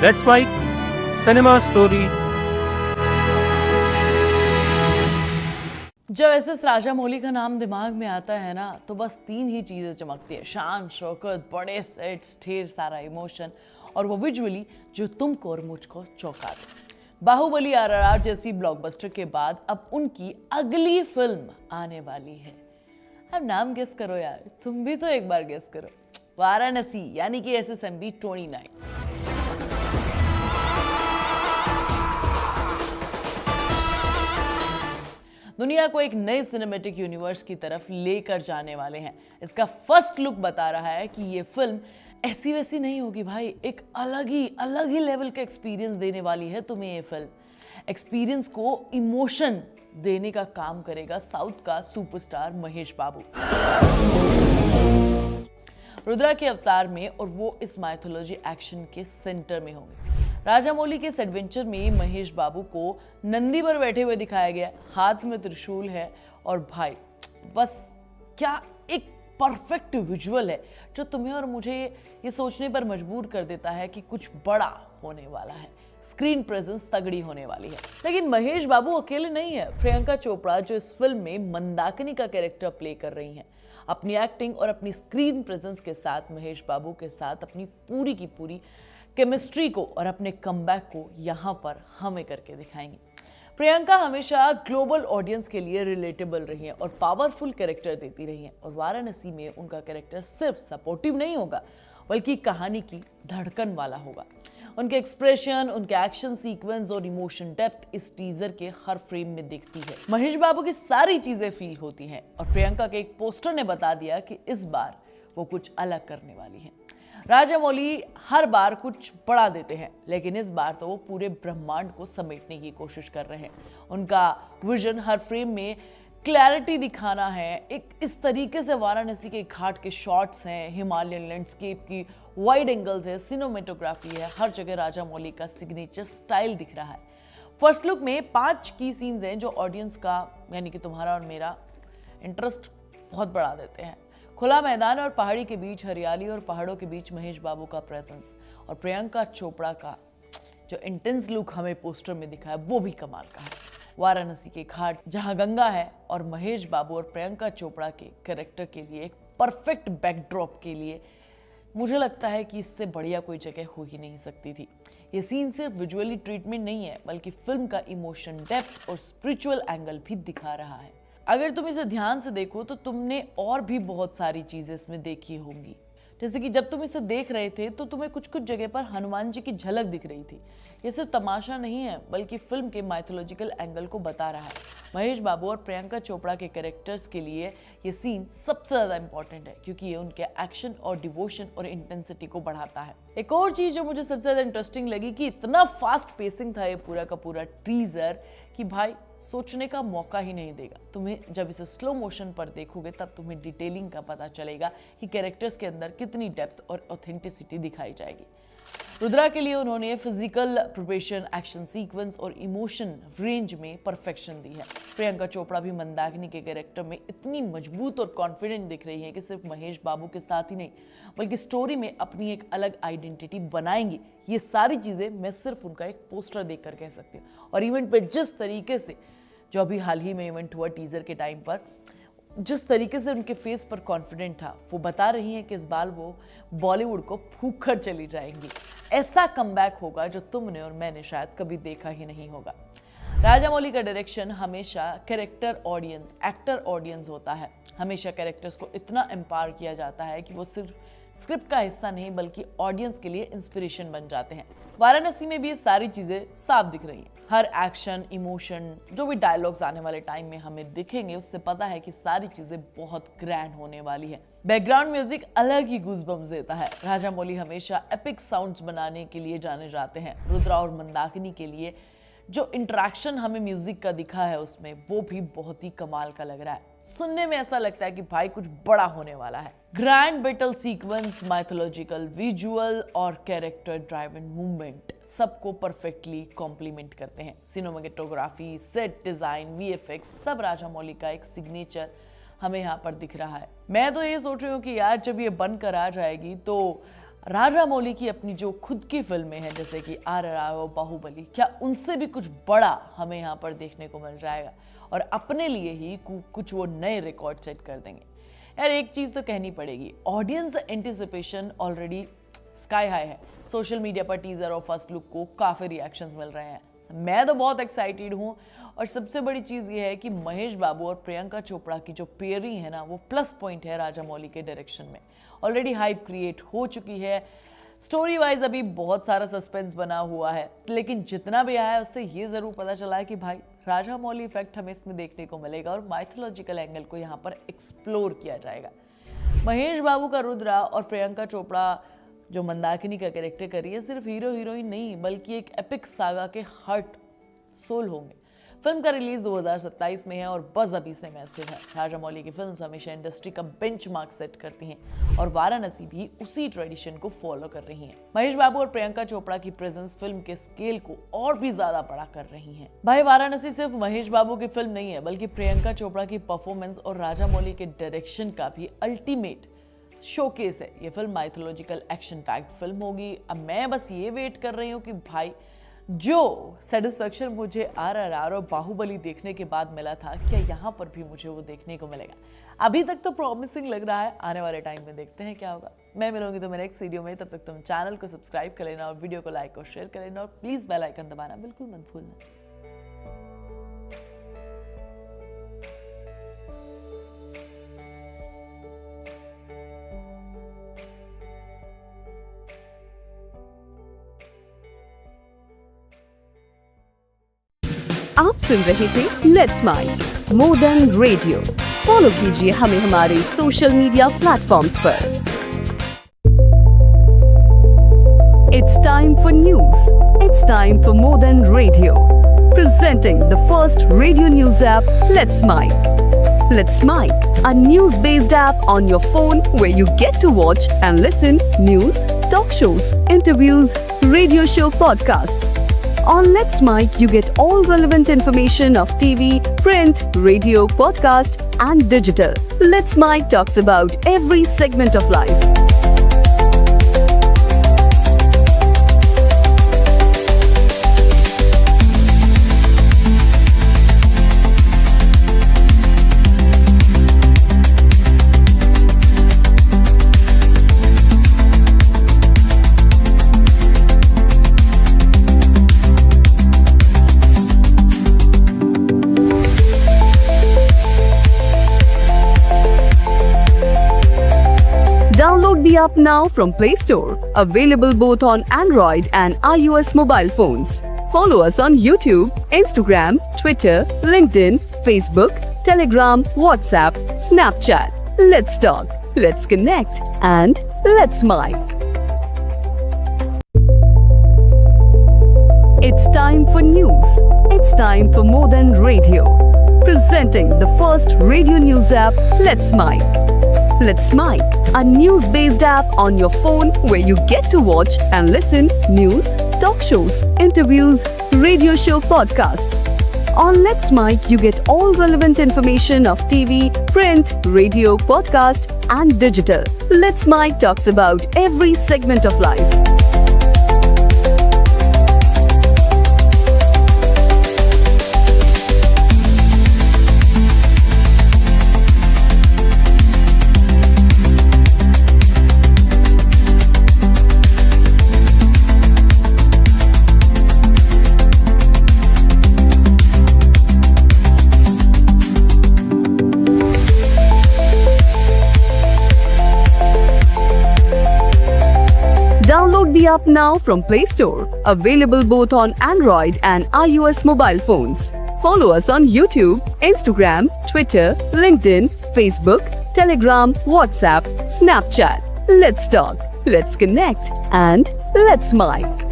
Let's write cinema story. जब S Rajamouli का नाम दिमाग में आता है ना तो बस तीन ही चीजें चमकती है, शान शौकत, बड़े सेट्स, ढेर सारा इमोशन और वो विजुअली जो तुमको और मुझको चौंका दे। बाहुबली आरआरआर जैसी ब्लॉकबस्टर के बाद अब उनकी अगली फिल्म आने वाली है। अब नाम गेस करो यार, तुम भी तो एक बार गेस करो। वाराणसी यानी कि SSMB 29। दुनिया को एक नए सिनेमैटिक यूनिवर्स की तरफ लेकर जाने वाले हैं। इसका फर्स्ट लुक बता रहा है कि ये फिल्म ऐसी वैसी नहीं होगी भाई, एक अलग ही लेवल का एक्सपीरियंस देने वाली है तुम्हें। ये फिल्म एक्सपीरियंस को इमोशन देने का काम करेगा साउथ का सुपरस्टार महेश बाबू रुद्रा के अवतार में, और वो इस माइथोलॉजी एक्शन के सेंटर में होंगे। राजामौली के इस एडवेंचर में महेश बाबू को नंदी पर बैठे हुए दिखाया गया, हाथ में त्रिशूल है और भाई बस क्या एक परफेक्ट विजुअल है जो तुम्हें और मुझे ये सोचने पर मजबूर कर देता है कि कुछ बड़ा होने वाला है, स्क्रीन प्रेजेंस तगड़ी होने वाली है। लेकिन महेश बाबू अकेले नहीं है। प्रियंका चोपड़ा जो इस फिल्म में मंदाकिनी का कैरेक्टर प्ले कर रही हैं, अपनी एक्टिंग और अपनी स्क्रीन प्रेजेंस के साथ महेश बाबू के साथ अपनी पूरी की पूरी केमिस्ट्री को और अपने कमबैक को यहाँ पर हमें करके दिखाएंगी। प्रियंका हमेशा ग्लोबल ऑडियंस के लिए रिलेटेबल रही हैं और पावरफुल कैरेक्टर देती रही हैं, और वाराणसी में उनका कैरेक्टर सिर्फ सपोर्टिव नहीं होगा बल्कि कहानी की धड़कन वाला होगा। उनके एक्सप्रेशन, उनके एक्शन सीक्वेंस और इमोशन डेप्थ इस टीजर के हर फ्रेम में दिखती है। महेश बाबू की सारी चीजें फील होती हैं और प्रियंका के एक पोस्टर ने बता दिया कि इस बार वो कुछ अलग करने वाली है। राजामौली हर बार कुछ बड़ा देते हैं, लेकिन इस बार तो वो पूरे ब्रह्मांड को समेटने की कोशिश कर रहे हैं। उनका विजन हर फ्रेम में क्लैरिटी दिखाना है। एक इस तरीके से वाराणसी के घाट के शॉट्स हैं, हिमालयन लैंडस्केप की वाइड एंगल्स है, सिनेमेटोग्राफी है, हर जगह राजामौली का सिग्नेचर स्टाइल दिख रहा है। फर्स्ट लुक में 5 की सीन्स हैं जो ऑडियंस का यानी कि तुम्हारा और मेरा इंटरेस्ट बहुत बढ़ा देते हैं। खुला मैदान और पहाड़ी के बीच हरियाली और पहाड़ों के बीच महेश बाबू का प्रेजेंस और प्रियंका चोपड़ा का जो इंटेंस लुक हमें पोस्टर में दिखा है वो भी कमाल का है। वाराणसी के घाट जहां गंगा है और महेश बाबू और प्रियंका चोपड़ा के कैरेक्टर के लिए एक परफेक्ट बैकड्रॉप के लिए मुझे लगता है कि इससे बढ़िया कोई जगह हो ही नहीं सकती थी। ये सीन सिर्फ विजुअली ट्रीटमेंट नहीं है बल्कि फिल्म का इमोशन, डेप्थ और स्पिरिचुअल एंगल भी दिखा रहा है। अगर तुम इसे ध्यान से देखो तो तुमने और भी बहुत सारी चीजें इसमें देखी होंगी। जैसे कि जब तुम इसे देख रहे थे तो तुम्हें कुछ कुछ जगह पर हनुमान जी की झलक दिख रही थी। ये सिर्फ तमाशा नहीं है बल्कि फिल्म के माइथोलॉजिकल एंगल को बता रहा है। महेश बाबू और प्रियंका चोपड़ा के कैरेक्टर्स के लिए ये सीन सबसे ज्यादा इंपॉर्टेंट है क्योंकि ये उनके एक्शन और डिवोशन और इंटेंसिटी को बढ़ाता है। एक और चीज जो मुझे सबसे ज्यादा इंटरेस्टिंग लगी कि इतना फास्ट पेसिंग था ये पूरा का पूरा टीजर कि भाई सोचने का मौका ही नहीं देगा। तुम्हें जब इसे स्लो मोशन पर देखोगे तब तुम्हें डिटेलिंग का पता चलेगा कि कैरेक्टर्स के अंदर कितनी डेप्थ और ऑथेंटिसिटी दिखाई जाएगी। रुद्रा के लिए उन्होंने फिजिकल प्रिपरेशन, एक्शन सीक्वेंस और इमोशन रेंज में परफेक्शन दी है। प्रियंका चोपड़ा भी मंदाकिनी के कैरेक्टर में इतनी मजबूत और कॉन्फिडेंट दिख रही है कि सिर्फ महेश बाबू के साथ ही नहीं बल्कि स्टोरी में अपनी एक अलग आइडेंटिटी बनाएंगी। ये सारी चीजें मैं सिर्फ उनका एक पोस्टर देखकर कह सकती हूँ। और इवेंट पे जिस तरीके से जो अभी हाल ही में इवेंट हुआ टीजर के टाइम पर, जिस तरीके से उनके फेस पर कॉन्फिडेंट था, वो बता रही हैं कि इस बार वो बॉलीवुड को फूंक कर चली जाएंगी। ऐसा कमबैक होगा जो तुमने और मैंने शायद कभी देखा ही नहीं होगा। राजामौली का डायरेक्शन हमेशा कैरेक्टर ऑडियंस, एक्टर ऑडियंस होता है। हमेशा कैरेक्टर्स को इतना एम्पावर किया जाता है कि वो सिर्फ स्क्रिप्ट का हिस्सा नहीं बल्कि ऑडियंस के लिए इंस्पिरेशन बन जाते हैं। वाराणसी में भी ये सारी चीजें साफ दिख रही हैं। हर एक्शन, इमोशन, जो भी डायलॉग्स आने वाले टाइम में हमें दिखेंगे उससे पता है कि सारी चीजें बहुत ग्रैंड होने वाली है। बैकग्राउंड म्यूजिक अलग ही गूज़बम्स देता है। राजामौली हमेशा एपिक साउंड्स बनाने के लिए जाने जाते हैं। रुद्रा और मंदाकिनी के लिए जो इंटरेक्शन हमें म्यूजिक का दिखा है उसमें वो भी बहुत ही कमाल का लग रहा है। सुनने में ऐसा लगता है कि भाई कुछ बड़ा होने वाला है। Grand battle sequence, mythological visual और कैरेक्टर ड्राइवन मूवमेंट सबको परफेक्टली कॉम्प्लीमेंट करते हैं। सिनेमेटोग्राफी, सेट डिजाइन, VFX सब राजामौली का एक सिग्नेचर हमें यहाँ पर दिख रहा है। मैं तो ये सोच रही हूँ कि यार जब ये बनकर आ जाएगी तो राजा मौली की अपनी जो खुद की फिल्में हैं जैसे कि RRR और बाहुबली, क्या उनसे भी कुछ बड़ा हमें यहाँ पर देखने को मिल जाएगा और अपने लिए ही कुछ वो नए रिकॉर्ड सेट कर देंगे? यार एक चीज़ तो कहनी पड़ेगी, audience anticipation already sky high है। सोशल मीडिया पर टीजर और फर्स्ट लुक को काफ़ी रिएक्शंस मिल रहे हैं। मैं तो बहुत एक्साइटेड हूँ और सबसे बड़ी चीज़ ये है कि महेश बाबू और प्रियंका चोपड़ा की जो पेयरिंग है ना, वो प्लस पॉइंट है राजा मौली के डायरेक्शन में। ऑलरेडी हाइप क्रिएट हो चुकी है, स्टोरी वाइज अभी बहुत सारा सस्पेंस बना हुआ है, लेकिन जितना भी आया है उससे ये ज़रूर पता चला है कि भाई राजा मौली इफेक्ट हमें इसमें देखने को मिलेगा और माइथोलॉजिकल एंगल को यहाँ पर एक्सप्लोर किया जाएगा। महेश बाबू का रुद्रा और प्रियंका चोपड़ा जो मंदाकिनी का कैरेक्टर कर रही है, सिर्फ हीरो हीरोइन नहीं बल्कि एक एपिक सागा के हार्ट सोल होंगे। फिल्म का रिलीज 2027 में है और बज़ अभी से मैसिव है। राजा मौली की फिल्म्स हमेशा इंडस्ट्री का बेंचमार्क सेट करती हैं और वाराणसी भी उसी ट्रेडिशन को फॉलो कर रही हैं। महेश बाबू और प्रियंका चोपड़ा की प्रेजेंस फिल्म के स्केल को और भी ज्यादा बड़ा कर रही है। भाई वाराणसी सिर्फ महेश बाबू की फिल्म नहीं है बल्कि प्रियंका चोपड़ा की परफॉर्मेंस और राजा मौली के डायरेक्शन का भी अल्टीमेट शोकेस है। ये film mythological action packed film होगी। अब मैं बस ये वेट कर रही हूँ कि भाई जो सेटिस्फेक्शन मुझे RRR और बाहुबली देखने के बाद मिला था, क्या यहाँ पर भी मुझे वो देखने को मिलेगा? अभी तक तो प्रॉमिसिंग लग रहा है, आने वाले टाइम में देखते हैं क्या होगा। मैं मिलूंगी तो मेरे नेक्स्ट वीडियो में, तब तक तुम चैनल को सब्सक्राइब कर लेना और वीडियो को लाइक और शेयर कर लेना और प्लीज बेल आइकन दबाना बिल्कुल मत भूलना। आप सुन रहे थे let's mike more than radio. Follow कीजिए हमें हमारे सोशल मीडिया प्लेटफॉर्म्स पर। It's time for news. It's time for more than radio. Presenting the first radio news app, Let's Mic. Let's Mic, a news-based app on your phone where you get to watch and listen news, talk shows, interviews, radio show podcasts. On Let's Mic, you get all relevant information of TV, print, radio, podcast, and digital. Let's Mic talks about every segment of life. Download the app now from Play Store. Available both on Android and iOS mobile phones. Follow us on YouTube, Instagram, Twitter, LinkedIn, Facebook, Telegram, WhatsApp, Snapchat. Let's talk, let's connect, and let's mic. It's time for news. It's time for more than radio. Presenting the first radio news app, Let's Mic. Let's Mic, a news-based app on your phone where you get to watch and listen news, talk shows, interviews, radio show podcasts. On Let's Mic, you get all relevant information of TV, print, radio, podcast, and digital. Let's Mic talks about every segment of life. Download the app now from Play Store. Available both on Android and iOS mobile phones. Follow us on YouTube, Instagram, Twitter, LinkedIn, Facebook, Telegram, WhatsApp, Snapchat. Let's talk, let's connect, and let's mic.